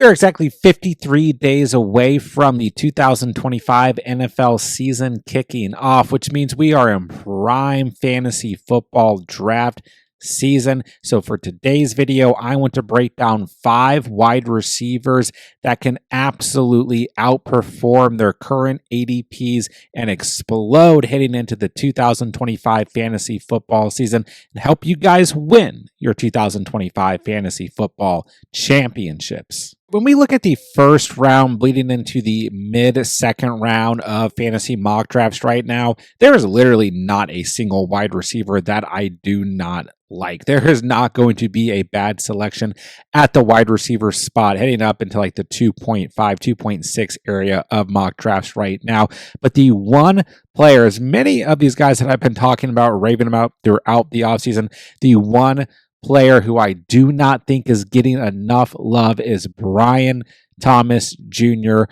We're exactly 53 days away from the 2025 NFL season kicking off, which means we are in prime fantasy football draft season. So for today's video, I want to break down 5 wide receivers that can absolutely outperform their current ADPs and explode heading into the 2025 fantasy football season and help you guys win your 2025 fantasy football championships. When we look at the first round bleeding into the mid-second round of fantasy mock drafts right now, there is literally not a single wide receiver that I do not like. There is not going to be a bad selection at the wide receiver spot heading up into like the 2.5, 2.6 area of mock drafts right now. But the one player, as many of these guys that I've been talking about, raving about throughout the offseason, the one player who I do not think is getting enough love is Brian Thomas Jr.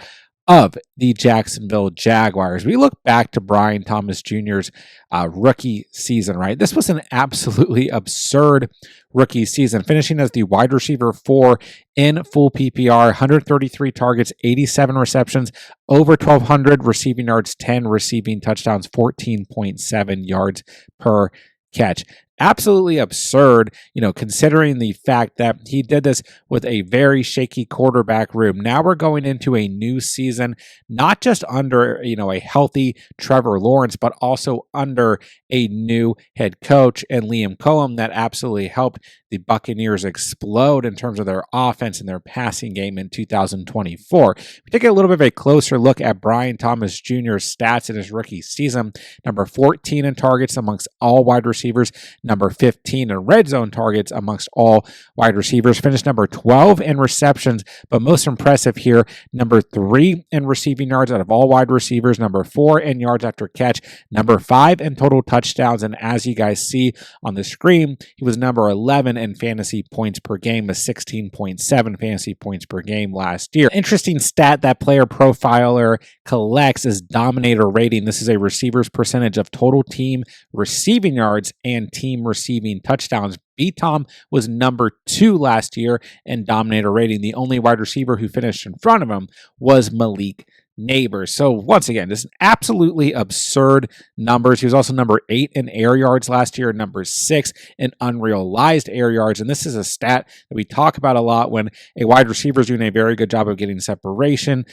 of the Jacksonville Jaguars. We look back to Brian Thomas Jr.'s rookie season, right? This was an absolutely absurd rookie season, finishing as the wide receiver 4 in full PPR, 133 targets, 87 receptions, over 1,200 receiving yards, 10 receiving touchdowns, 14.7 yards per catch. Absolutely absurd, considering the fact that he did this with a very shaky quarterback room. Now we're going into a new season, not just under, a healthy Trevor Lawrence, but also under a new head coach and Liam Cohen that absolutely helped the Buccaneers explode in terms of their offense and their passing game in 2024. We take a little bit of a closer look at Brian Thomas Jr.'s stats in his rookie season. Number 14 in targets amongst all wide receivers. Number 15 in red zone targets amongst all wide receivers. Finished number 12 in receptions, but most impressive here, number 3 in receiving yards out of all wide receivers. Number 4 in yards after catch. Number 5 in total touchdowns. And as you guys see on the screen, he was number 11 in fantasy points per game, with 16.7 fantasy points per game last year. Interesting stat that Player Profiler collects is dominator rating. This is a receiver's percentage of total team receiving yards and team receiving touchdowns. B-Tom was number 2 last year in dominator rating. The only wide receiver who finished in front of him was Malik Neighbors. So once again, this is absolutely absurd numbers. He was also number 8 in air yards last year, number 6 in unrealized air yards. And this is a stat that we talk about a lot when a wide receiver is doing a very good job of getting separation,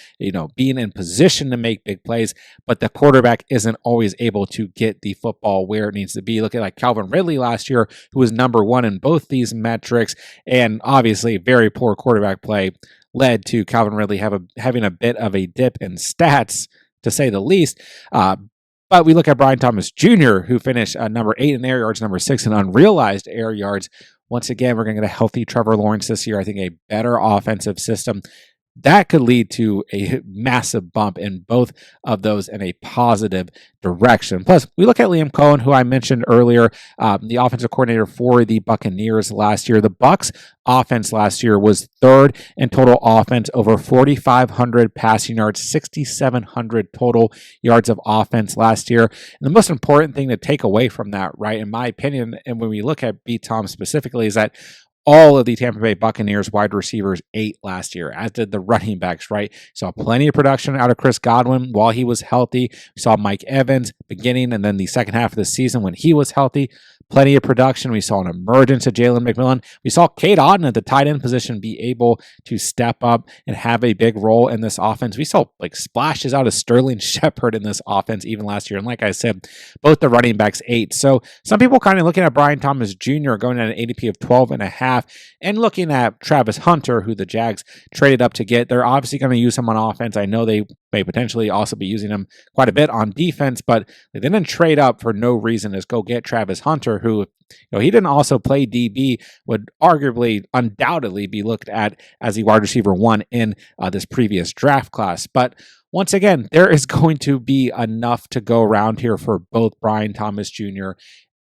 being in position to make big plays, but the quarterback isn't always able to get the football where it needs to be. Look at like Calvin Ridley last year, who was number 1 in both these metrics, and obviously very poor quarterback play led to Calvin Ridley having a bit of a dip in stats, to say the least. But we look at Brian Thomas Jr., who finished number 8 in air yards, number 6 in unrealized air yards. Once again, we're going to get a healthy Trevor Lawrence this year. I think a better offensive system. That could lead to a massive bump in both of those in a positive direction. Plus, we look at Liam Cohen, who I mentioned earlier, the offensive coordinator for the Buccaneers last year. The Bucs offense last year was 3rd in total offense, over 4,500 passing yards, 6,700 total yards of offense last year. And the most important thing to take away from that, right, in my opinion, and when we look at B-Tom specifically, is that all of the Tampa Bay Buccaneers wide receivers ate last year, as did the running backs, right? Saw plenty of production out of Chris Godwin while he was healthy. We saw Mike Evans beginning and then the second half of the season when he was healthy. Plenty of production. We saw an emergence of Jalen McMillan. We saw Cade Otton at the tight end position be able to step up and have a big role in this offense. We saw like splashes out of Sterling Shepard in this offense even last year. And like I said, both the running backs ate. So some people kind of looking at Brian Thomas Jr. going at an ADP of 12.5 and looking at Travis Hunter, who the Jags traded up to get. They're obviously going to use him on offense. I know they may potentially also be using him quite a bit on defense, but they didn't trade up for no reason. Just go get Travis Hunter, who, he didn't also play DB, would arguably, undoubtedly be looked at as the wide receiver 1 in this previous draft class. But once again, there is going to be enough to go around here for both Brian Thomas Jr.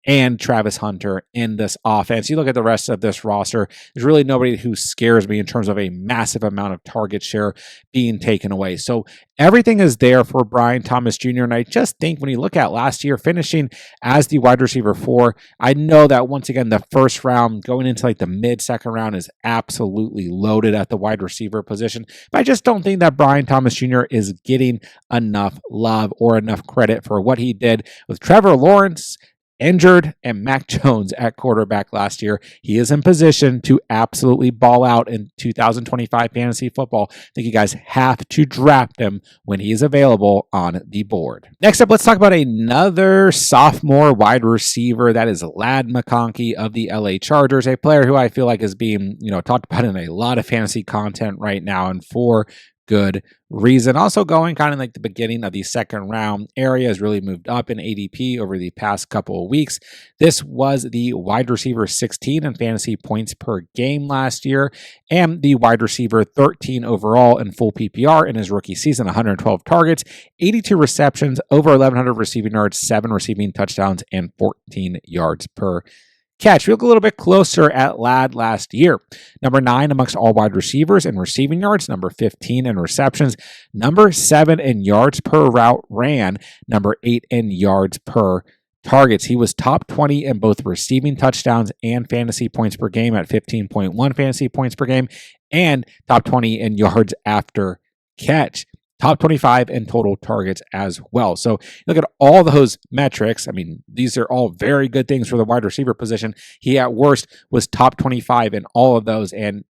and Travis Hunter in this offense. You look at the rest of this roster, there's really nobody who scares me in terms of a massive amount of target share being taken away. So everything is there for Brian Thomas Jr. And I just think when you look at last year finishing as the wide receiver 4, I know that once again, the first round going into like the mid-second round is absolutely loaded at the wide receiver position. But I just don't think that Brian Thomas Jr. is getting enough love or enough credit for what he did with Trevor Lawrence injured and Mac Jones at quarterback last year. He is in position to absolutely ball out in 2025 fantasy football. I think you guys have to draft him when he is available on the board. Next up, let's talk about another sophomore wide receiver. That is Ladd McConkey of the LA Chargers, a player who I feel like is being, talked about in a lot of fantasy content right now, and for good reason. Also going kind of like the beginning of the second round area has really moved up in ADP over the past couple of weeks. This was the wide receiver 16 in fantasy points per game last year and the wide receiver 13 overall in full PPR in his rookie season. 112 targets, 82 receptions, over 1,100 receiving yards, 7 receiving touchdowns, and 14 yards per catch. We look a little bit closer at Ladd last year. Number 9 amongst all wide receivers in receiving yards, number 15 in receptions, number 7 in yards per route ran, number 8 in yards per targets. He was top 20 in both receiving touchdowns and fantasy points per game at 15.1 fantasy points per game, and top 20 in yards after catch. Top 25 in total targets as well. So look at all those metrics. I mean, these are all very good things for the wide receiver position. He at worst was top 25 in all of those and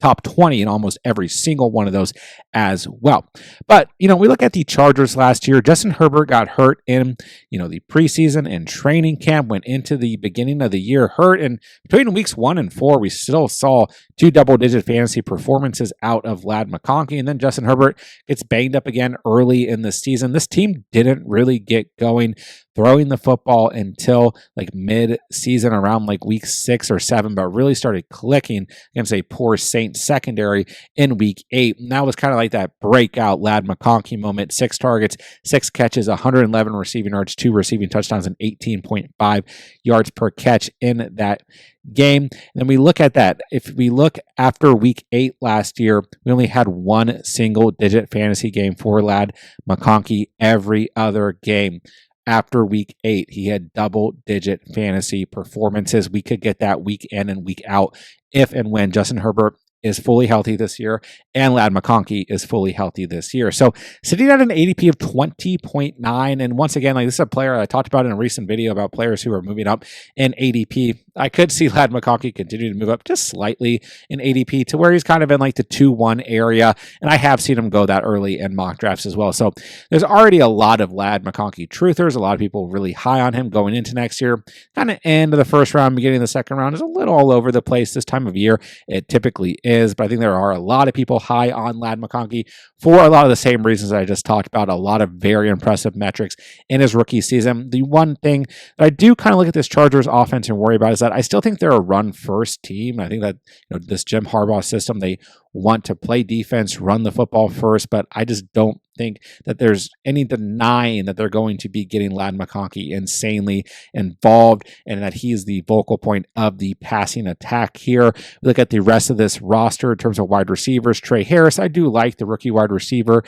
top 20 in almost every single one of those as well. But, we look at the Chargers last year. Justin Herbert got hurt in, the preseason and training camp, went into the beginning of the year hurt. And between weeks 1 and 4, we still saw 2 double-digit fantasy performances out of Ladd McConkey. And then Justin Herbert gets banged up again early in the season. This team didn't really get going throwing the football until like mid-season around like week 6 or 7, but really started clicking against a poor Saints secondary in week 8. And that was kind of like that breakout Ladd McConkey moment. 6 targets, 6 catches, 111 receiving yards, 2 receiving touchdowns, and 18.5 yards per catch in that game. And then we look at that. If we look after week 8 last year, we only had 1 single digit fantasy game for Ladd McConkey. Every other game after week 8, he had double-digit fantasy performances. We could get that week in and week out if and when Justin Herbert is fully healthy this year and Ladd McConkey is fully healthy this year. So sitting at an ADP of 20.9, and once again, like this is a player I talked about in a recent video about players who are moving up in ADP. I could see Ladd McConkey continue to move up just slightly in ADP to where he's kind of in like the 2-1 area, and I have seen him go that early in mock drafts as well. So there's already a lot of Ladd McConkey truthers, a lot of people really high on him going into next year. Kind of end of the first round, beginning of the second round is a little all over the place this time of year. It typically is, but I think there are a lot of people high on Ladd McConkey for a lot of the same reasons I just talked about. A lot of very impressive metrics in his rookie season. The one thing that I do kind of look at this Chargers offense and worry about is that I still think they're a run-first team. I think that this Jim Harbaugh system, they want to play defense, run the football first, but I just don't think that there's any denying that they're going to be getting Ladd McConkey insanely involved and that he is the vocal point of the passing attack here. We look at the rest of this roster in terms of wide receivers. Trey Harris, I do like the rookie wide receiver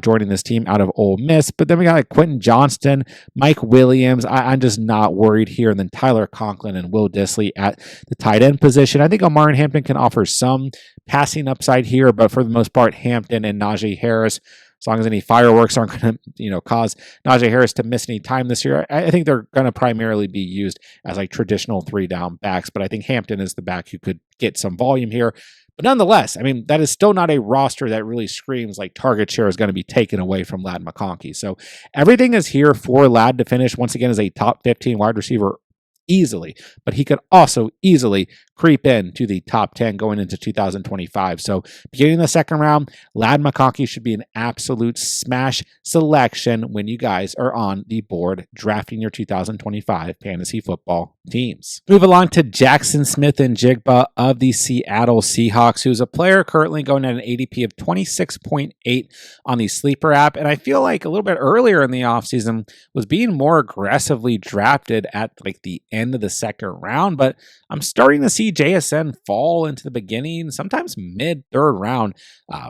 joining this team out of Ole Miss, but then we got like Quentin Johnston, Mike Williams. I'm just not worried here. And then Tyler Conklin and Will Dissly at the tight end position. I think Omar Hampton can offer some passing upside here, but for the most part, Hampton and Najee Harris, as long as any fireworks aren't going to cause Najee Harris to miss any time this year, I think they're going to primarily be used as like traditional 3-down backs. But I think Hampton is the back who could get some volume here. But nonetheless, I mean, that is still not a roster that really screams like target share is going to be taken away from Ladd McConkey. So everything is here for Ladd to finish once again as a top 15 wide receiver easily, but he could also easily creep into the top 10 going into 2025. So beginning of the second round, Ladd McConkey should be an absolute smash selection when you guys are on the board drafting your 2025 fantasy football teams. Move along to Jackson Smith-Njigba of the Seattle Seahawks, who's a player currently going at an ADP of 26.8 on the Sleeper app. And I feel like a little bit earlier in the offseason was being more aggressively drafted at like the end of the second round, but I'm starting to see JSN fall into the beginning, sometimes mid-third round,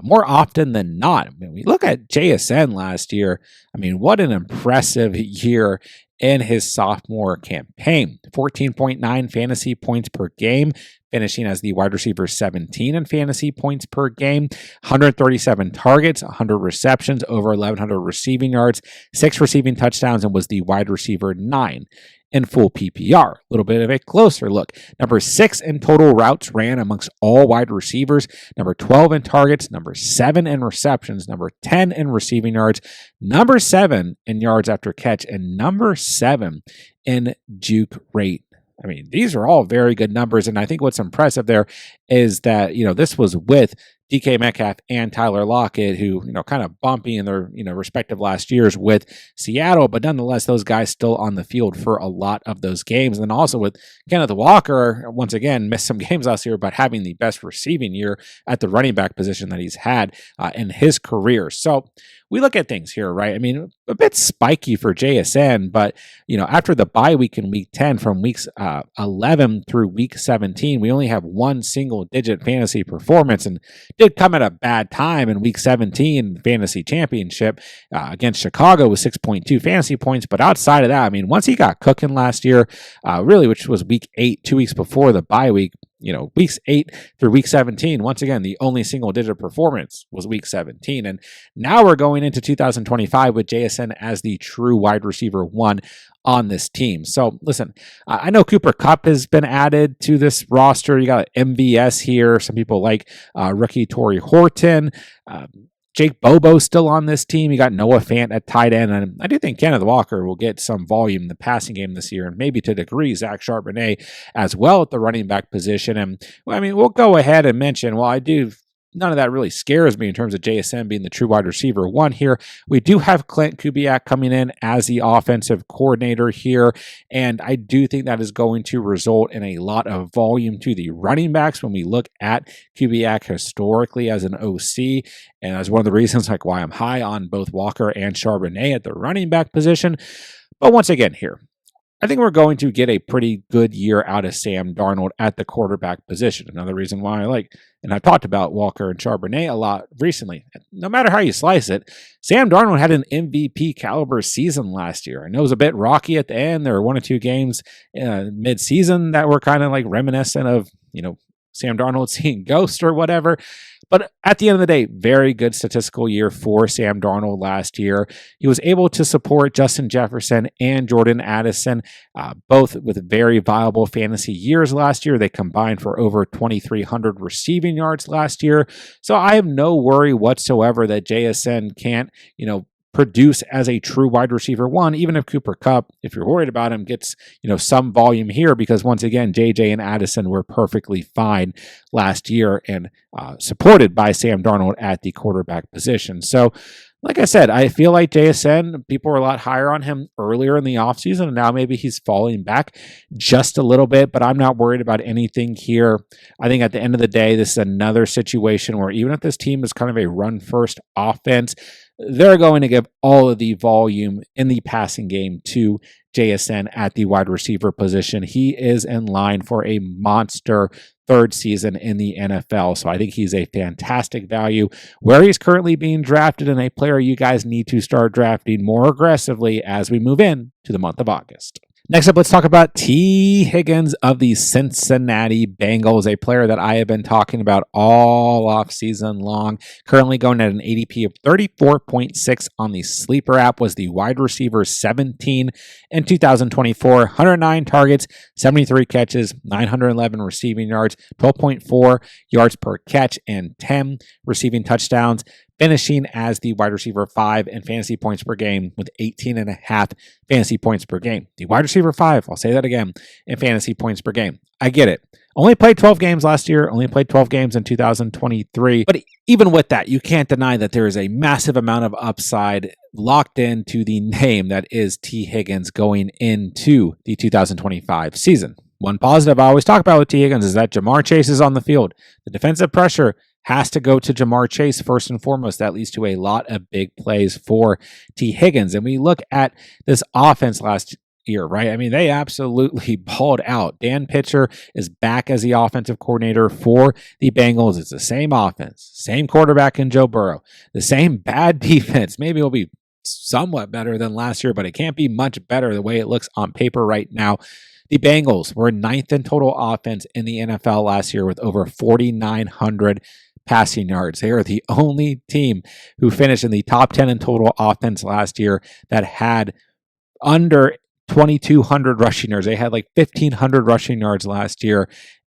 more often than not. I mean, we look at JSN last year. I mean, what an impressive year in his sophomore campaign. 14.9 fantasy points per game, finishing as the wide receiver 17 in fantasy points per game, 137 targets, 100 receptions, over 1,100 receiving yards, 6 receiving touchdowns, and was the wide receiver 9 in full PPR. A little bit of a closer look. Number 6 in total routes ran amongst all wide receivers. Number 12 in targets. Number 7 in receptions. Number 10 in receiving yards. Number 7 in yards after catch. And number 7 in juke rate. I mean, these are all very good numbers. And I think what's impressive there is that, this was with DK Metcalf and Tyler Lockett, who, kind of bumpy in their, respective last years with Seattle, but nonetheless, those guys still on the field for a lot of those games. And then also with Kenneth Walker, once again, missed some games last year, but having the best receiving year at the running back position that he's had in his career. So we look at things here, right? I mean, a bit spiky for JSN, but, after the bye week in week 10 from weeks 11 through week 17, we only have one single digit fantasy performance, and did come at a bad time in week 17 fantasy championship against Chicago with 6.2 fantasy points. But outside of that, I mean, once he got cooking last year, really, which was week 8, 2 weeks before the bye week, weeks 8 through week 17, once again, the only single digit performance was week 17. And now we're going into 2025 with JSN as the true wide receiver 1 on this team. So listen, I know Cooper Kupp has been added to this roster. You got MVS here. Some people like rookie Torrey Horton. Jake Bobo still on this team. You got Noah Fant at tight end. And I do think Kenneth Walker will get some volume in the passing game this year, and maybe to a degree Zach Charbonnet as well at the running back position. And I mean, we'll go ahead and mention, none of that really scares me in terms of JSN being the true wide receiver 1 here. We do have Clint Kubiak coming in as the offensive coordinator here, and I do think that is going to result in a lot of volume to the running backs when we look at Kubiak historically as an OC, and that's one of the reasons why I'm high on both Walker and Charbonnet at the running back position. But once again here, I think we're going to get a pretty good year out of Sam Darnold at the quarterback position. Another reason why I like, and I've talked about Walker and Charbonnet a lot recently. No matter how you slice it, Sam Darnold had an MVP caliber season last year. I know it was a bit rocky at the end. There were 1 or 2 games mid-season that were kind of like reminiscent of, Sam Darnold seeing ghosts or whatever. But at the end of the day, very good statistical year for Sam Darnold last year. He was able to support Justin Jefferson and Jordan Addison, both with very viable fantasy years last year. They combined for over 2,300 receiving yards last year. So I have no worry whatsoever that JSN can't, produce as a true wide receiver 1, even if Cooper Kupp, if you're worried about him, gets, some volume here, because once again, JJ and Addison were perfectly fine last year and supported by Sam Darnold at the quarterback position. So like I said, I feel like JSN, people were a lot higher on him earlier in the offseason, and now maybe he's falling back just a little bit, but I'm not worried about anything here. I think at the end of the day, this is another situation where even if this team is kind of a run-first offense, they're going to give all of the volume in the passing game to JSN at the wide receiver position. He is in line for a monster third season in the NFL. So I think he's a fantastic value where he's currently being drafted, and a player you guys need to start drafting more aggressively as we move in to the month of August. Next up, let's talk about T. Higgins of the Cincinnati Bengals, a player that I have been talking about all offseason long. Currently going at an ADP of 34.6 on the Sleeper app, was the wide receiver 17 in 2024. 109 targets, 73 catches, 911 receiving yards, 12.4 yards per catch, and 10 receiving touchdowns, finishing as the wide receiver 5 in fantasy points per game with 18.5 fantasy points per game. The wide receiver 5. I'll say that again, in fantasy points per game. I get it. Only played 12 games last year, only played 12 games in 2023. But even with that, you can't deny that there is a massive amount of upside locked into the name that is T. Higgins going into the 2025 season. One positive I always talk about with T. Higgins is that Jamar Chase is on the field. The defensive pressure has to go to Jamar Chase first and foremost. That leads to a lot of big plays for T. Higgins. And we look at this offense last year, right? I mean, they absolutely balled out. Dan Pitcher is back as the offensive coordinator for the Bengals. It's the same offense, same quarterback in Joe Burrow, the same bad defense. Maybe it'll be somewhat better than last year, but it can't be much better the way it looks on paper right now. The Bengals were ninth in total offense in the NFL last year with over 4,900 passing yards. They are the only team who finished in the top 10 in total offense last year that had under 2,200 rushing yards. They had like 1,500 rushing yards last year,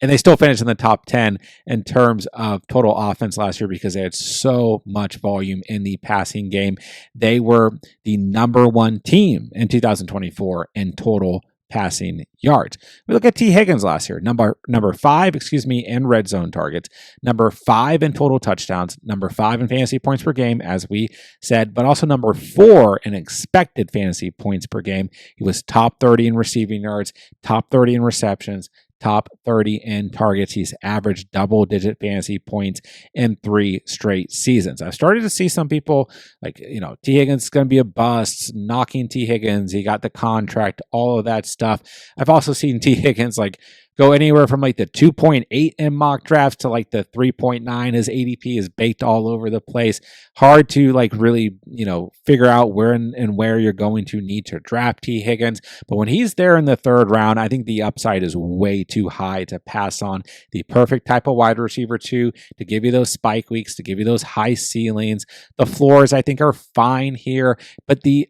and they still finished in the top 10 in terms of total offense last year because they had so much volume in the passing game. They were the number one team in 2024 in total passing yards. We look at T. Higgins last year, number 5, in red zone targets, number 5 in total touchdowns, number 5 in fantasy points per game, as we said, but also number 4 in expected fantasy points per game. He was top 30 in receiving yards, top 30 in receptions, top 30 in targets. He's averaged double-digit fantasy points in 3 straight seasons. I've started to see some people like, T. Higgins is going to be a bust, knocking T. Higgins. He got the contract, all of that stuff. I've also seen T. Higgins go anywhere from the 2.8 in mock drafts to the 3.9. His ADP is baked all over the place. Hard to really, figure out where and where you're going to need to draft T. Higgins. But when he's there in the 3rd round, I think the upside is way too high to pass on. The perfect type of wide receiver to give you those spike weeks, to give you those high ceilings. The floors I think are fine here, but the,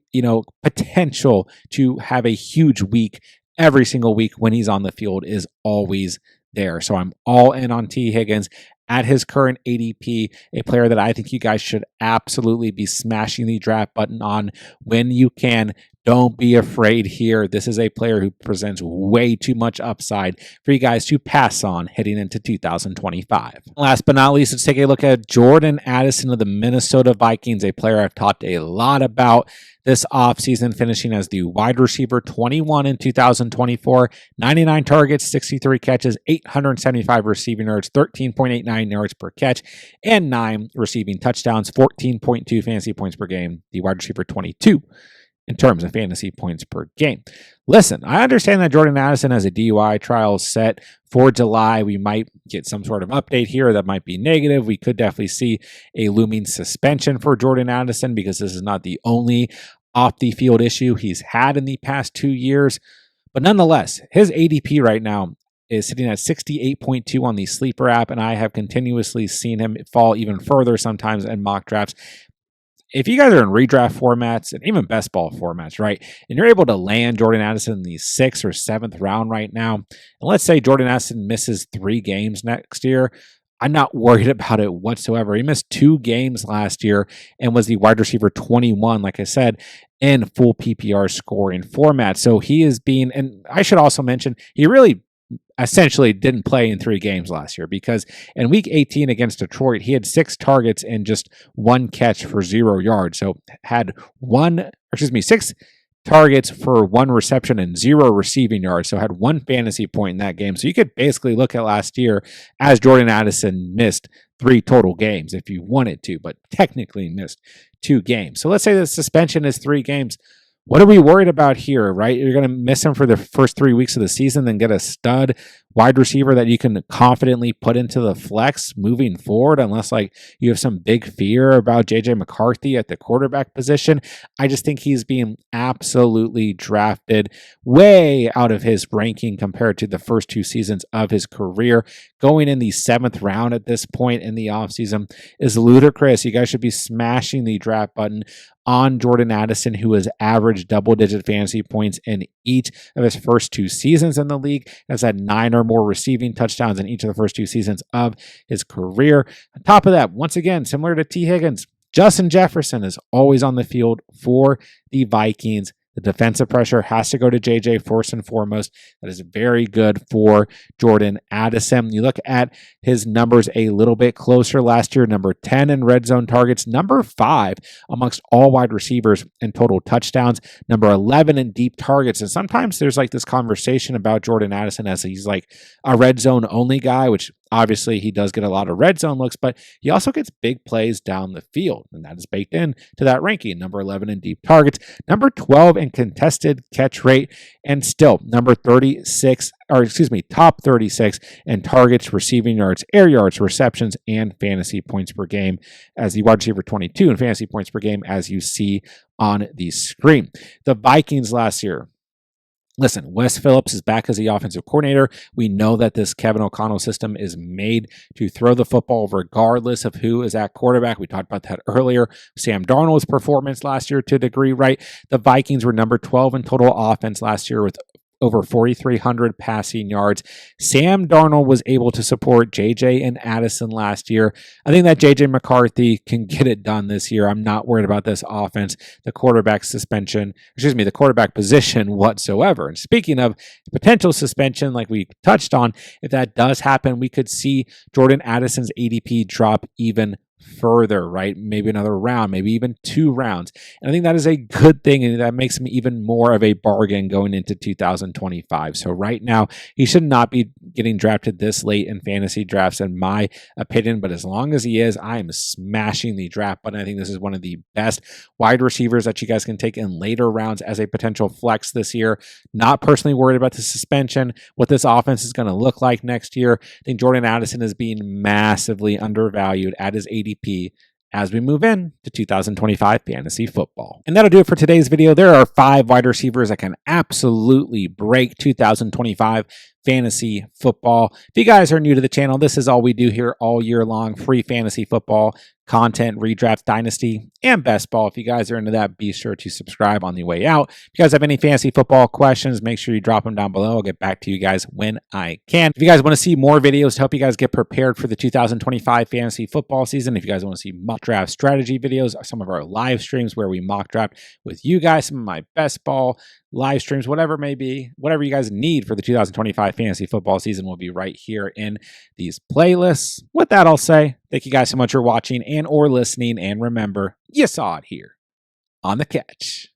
potential to have a huge week every single week when he's on the field is always there. So I'm all in on T. Higgins at his current ADP, a player that I think you guys should absolutely be smashing the draft button on when you can. Don't be afraid here. This is a player who presents way too much upside for you guys to pass on heading into 2025. Last but not least, let's take a look at Jordan Addison of the Minnesota Vikings, a player I've talked a lot about this offseason, finishing as the wide receiver 21 in 2024, 99 targets, 63 catches, 875 receiving yards, 13.89 yards per catch, and 9 receiving touchdowns, 14.2 fantasy points per game. The wide receiver 22 in terms of fantasy points per game. Listen, I understand that Jordan Addison has a DUI trial set for July. We might get some sort of update here that might be negative. We could definitely see a looming suspension for Jordan Addison because this is not the only off-the-field issue he's had in the past 2 years. But nonetheless, his ADP right now is sitting at 68.2 on the Sleeper app, and I have continuously seen him fall even further sometimes in mock drafts. If you guys are in redraft formats and even best ball formats, right, and you're able to land Jordan Addison in the 6th or 7th round right now, and let's say Jordan Addison misses 3 games next year, I'm not worried about it whatsoever. He missed 2 games last year and was the wide receiver 21, like I said, in full PPR scoring format. So he is being, and I should also mention, he really essentially didn't play in 3 games last year because in week 18 against Detroit, he had 6 targets and just 1 catch for 0 yards. So had 6 targets for 1 reception and 0 receiving yards. So had 1 fantasy point in that game. So you could basically look at last year as Jordan Addison missed 3 total games if you wanted to, but technically missed 2 games. So let's say the suspension is 3 games. What are we worried about here, right? You're going to miss him for the first 3 weeks of the season, then get a stud wide receiver that you can confidently put into the flex moving forward, unless you have some big fear about JJ McCarthy at the quarterback position. I just think he's being absolutely drafted way out of his ranking compared to the first 2 seasons of his career. Going in the 7th round at this point in the offseason is ludicrous. You guys should be smashing the draft button on Jordan Addison, who has averaged double-digit fantasy points in each of his first 2 seasons in the league, has had 9 or more receiving touchdowns in each of the first 2 seasons of his career. On top of that, once again, similar to T. Higgins, Justin Jefferson is always on the field for the Vikings. The defensive pressure has to go to JJ first and foremost. That is very good for Jordan Addison. You look at his numbers a little bit closer last year, number 10 in red zone targets, number 5 amongst all wide receivers in total touchdowns, number 11 in deep targets. And sometimes there's like this conversation about Jordan Addison as he's like a red zone only guy, which obviously he does get a lot of red zone looks, but he also gets big plays down the field. And that is baked in to that ranking. Number 11 in deep targets, number 12 in contested catch rate, and still number 36, top 36 in targets, receiving yards, air yards, receptions, and fantasy points per game as the wide receiver 22 in fantasy points per game, as you see on the screen. The Vikings last year. Listen, Wes Phillips is back as the offensive coordinator. We know that this Kevin O'Connell system is made to throw the football regardless of who is at quarterback. We talked about that earlier. Sam Darnold's performance last year to a degree, right? The Vikings were number 12 in total offense last year with over 4,300 passing yards. Sam Darnold was able to support JJ and Addison last year. I think that JJ McCarthy can get it done this year. I'm not worried about this offense, the quarterback position whatsoever. And speaking of potential suspension, like we touched on, if that does happen, we could see Jordan Addison's ADP drop even further, right? Maybe another round, maybe even 2 rounds. And I think that is a good thing, and that makes him even more of a bargain going into 2025. So right now, he should not be getting drafted this late in fantasy drafts, in my opinion. But as long as he is, I am smashing the draft button. I think this is one of the best wide receivers that you guys can take in later rounds as a potential flex this year. Not personally worried about the suspension, what this offense is going to look like next year. I think Jordan Addison is being massively undervalued at his ADP as we move in to 2025 fantasy football. And that'll do it for today's video. There are 5 wide receivers that can absolutely break 2025 fantasy football. If you guys are new to the channel, this is all we do here all year long: free fantasy football content, redraft, dynasty, and best ball. If you guys are into that, be sure to subscribe on the way out. If you guys have any fantasy football questions, make sure you drop them down below. I'll get back to you guys when I can. If you guys want to see more videos to help you guys get prepared for the 2025 fantasy football season, if you guys want to see mock draft strategy videos, some of our live streams where we mock draft with you guys, some of my best ball live streams, whatever it may be, whatever you guys need for the 2025 fantasy football season will be right here in these playlists. With that, I'll say thank you guys so much for watching and or listening, and remember, you saw it here on The Catch.